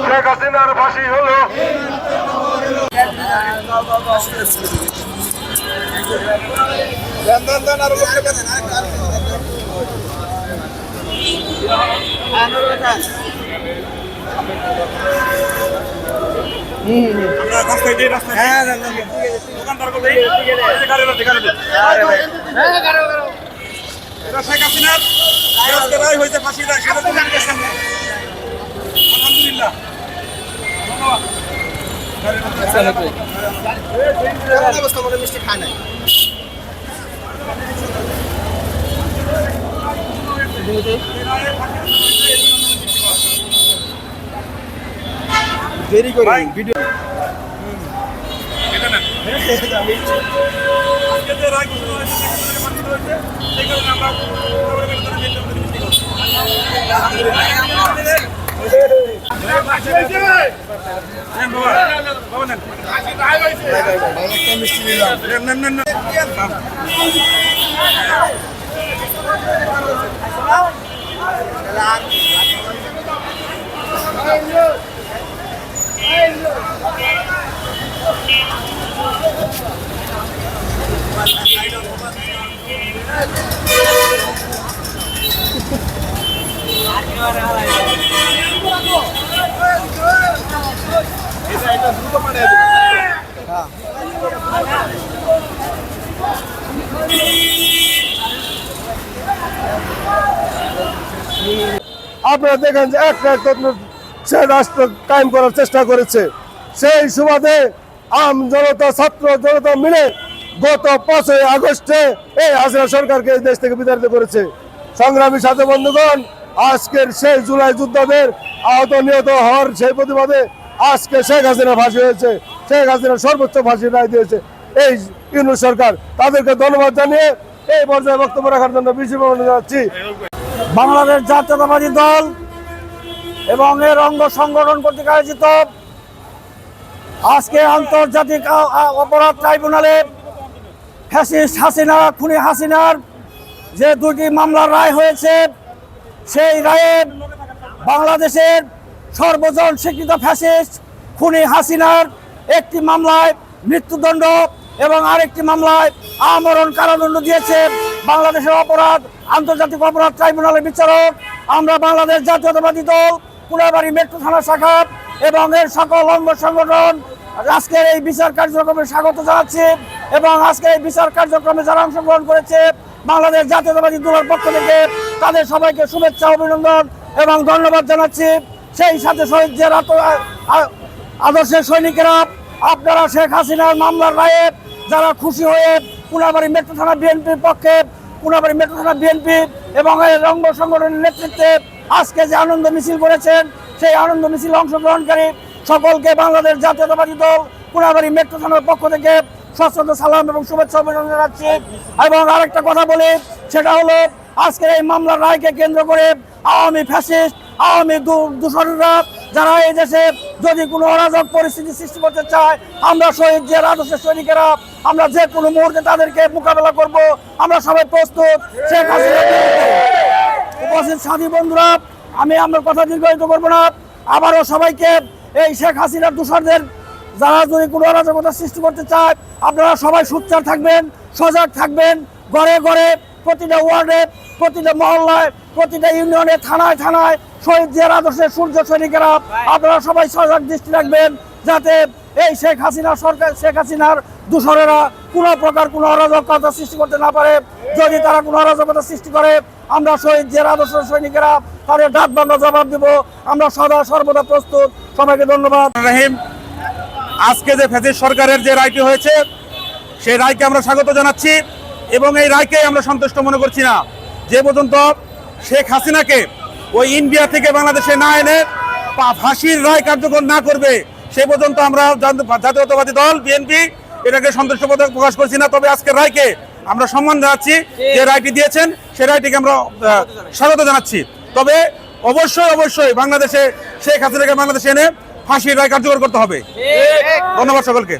শেখ হাসিনার ফাঁসি হলো। শেখ হাসিনার রায় হয়েছে ফাঁসি দেয় সেটা তো জানতেছেন। আলহামদুলিল্লাহ দেরি করে ভিডিও আপনারা দেখেন যে একটা সে রাষ্ট্র কায়েম করার চেষ্টা করেছে। সেই সুবাদে আম জনতা ছাত্র জনতা মিলে গত 5 আগস্টে এই হাসিনা সরকারকে এই দেশ থেকে বিতাড়িত করেছে। সংগ্রামী সাথী বন্ধুগণ, আজকের সেই জুলাই যোদ্ধাদের আহত নিহত হওয়ার সেই প্রতিবাদে আজকে শেখ হাসিনা ফাঁসি হয়েছে। শেখ হাসিনা সর্বোচ্চ ফাঁসির রায় দিয়েছে এই ইউনূস সরকার। তাদেরকে ধন্যবাদ জানিয়ে এই পর্যায়ে বক্তব্য রাখার জন্য বিশেষ অনুরোধ জানাচ্ছি। বাংলাদেশ জাতীয়তাবাদী দল এবং এর অঙ্গ সংগঠন কর্তৃক আয়োজিত আজকে আন্তর্জাতিক অপরাধ ট্রাইব্যুনালে ফ্যাসিস্ট হাসিনা খুনি হাসিনার যে 2টি মামলার রায় হয়েছে, সেই রায়ে বাংলাদেশের সর্বজন স্বীকৃত ফ্যাসিস্ট খুনি হাসিনার একটি মামলায় মৃত্যুদণ্ড এবং আরেকটি মামলায় আমরণ কারাদণ্ড দিয়েছে বাংলাদেশের আন্তর্জাতিক অপরাধ ট্রাইব্যুনালের বিচারক। আমরা বাংলাদেশ জাতীয়তাবাদী দল কোনাবাড়ী মেট্রো থানা শাখা এবং এর সকল অঙ্গ সংগঠন আজকের এই বিচার কার্যক্রমে স্বাগত জানাচ্ছি এবং আজকে এই বিচার কার্যক্রমে যারা অংশগ্রহণ করেছে বাংলাদেশ জাতীয়তাবাদী দলের পক্ষ থেকে তাদের সবাইকে শুভেচ্ছা অভিনন্দন এবং ধন্যবাদ জানাচ্ছি। সেই সাথে শহীদদের আদর্শের সৈনিকেরা, আপনারা শেখ হাসিনার মামলার রায়ে যারা খুশি হয়ে কোনাবাড়ী মেট্রো থানা বিএনপির পক্ষে কোনাবাড়ী মেট্রো থানা বিএনপি এবং এর অঙ্গ সংগঠনের নেতৃত্বে আজকে যে আনন্দ মিছিল করেছেন, সেই আনন্দ মিছিলে অংশগ্রহণকারী সকলকে বাংলাদেশ জাতীয়তাবাদী দল কোনাবাড়ী মেট্রো থানার পক্ষ থেকে সশ্রদ্ধ সালাম এবং শুভেচ্ছা অভিনন্দন জানাচ্ছি। এবং আরেকটা কথা বলি, সেটা হলো আজকের এই মামলার রায়কে কেন্দ্র করে আওয়ামী ফ্যাসিস্ট আওয়ামী দূষণরা যারা এই দেশে যদি কোনো অরাজক পরিস্থিতি সৃষ্টি করতে চায়, আমরা শহীদ জিয়ার আদর্শের সৈনিকেরা আমরা যে কোনো মুহূর্তে তাদেরকে মোকাবেলা করব। আমরা সবাই প্রস্তুত। শেখ হাসিনার বিরুদ্ধে উপস্থিত সাথী বন্ধুরা, আমি আমার কথা দীর্ঘায়িত করবো না। আবারও সবাইকে এই শেখ হাসিনার দূষণদের যারা যদি কোনো অরাজকতা সৃষ্টি করতে চায়, আপনারা সবাই সোচ্চার থাকবেন, সজাগ থাকবেন। ঘরে ঘরে, প্রতিটা ওয়ার্ডে, প্রতিটা মহল্লায়, প্রতিটা ইউনিয়নে, থানায় থানায় শহীদ জিয়ার আদর্শের সূর্য সৈনিকেরা আপনারা সবাই সজাগ দৃষ্টি রাখবেন, যাতে এই শেখ হাসিনা সরকার, শেখ হাসিনার দূষণেরা কোনো প্রকার কোনো অরাজকতা সৃষ্টি করতে না পারে। যদি তারা কোনো অরাজকতা সৃষ্টি করে, আমরা শহীদ জিয়ার আদর্শের সৈনিকেরা তাদের ডাক বাংলা জবাব দেব। আমরা সদা সর্বদা প্রস্তুত। সবাইকে ধন্যবাদ। রহিম, আজকে যে ফ্যাসিস্ট সরকারের যে রায়টি হয়েছে সেই রায়কে আমরা স্বাগত জানাচ্ছি এবং এই রায়কে আমরা সন্তুষ্ট মনে করছি না। যে পর্যন্ত শেখ হাসিনাকে ওই ইন্ডিয়া থেকে বাংলাদেশে না এনে ফাঁসির রায় কার্যকর না করবে সে পর্যন্ত আমরা জাতীয়তাবাদী দল বিএনপি এটাকে সন্তুষ্ট প্রকাশ করছি না। তবে আজকের রায়কে আমরা সম্মান জানাচ্ছি, যে রায়টি দিয়েছেন সেই রায়টিকে আমরা স্বাগত জানাচ্ছি। তবে অবশ্যই অবশ্যই বাংলাদেশে শেখ হাসিনাকে বাংলাদেশে এনে ফাঁসির রায় কার্যকর করতে হবে। ধন্যবাদ সকলকে।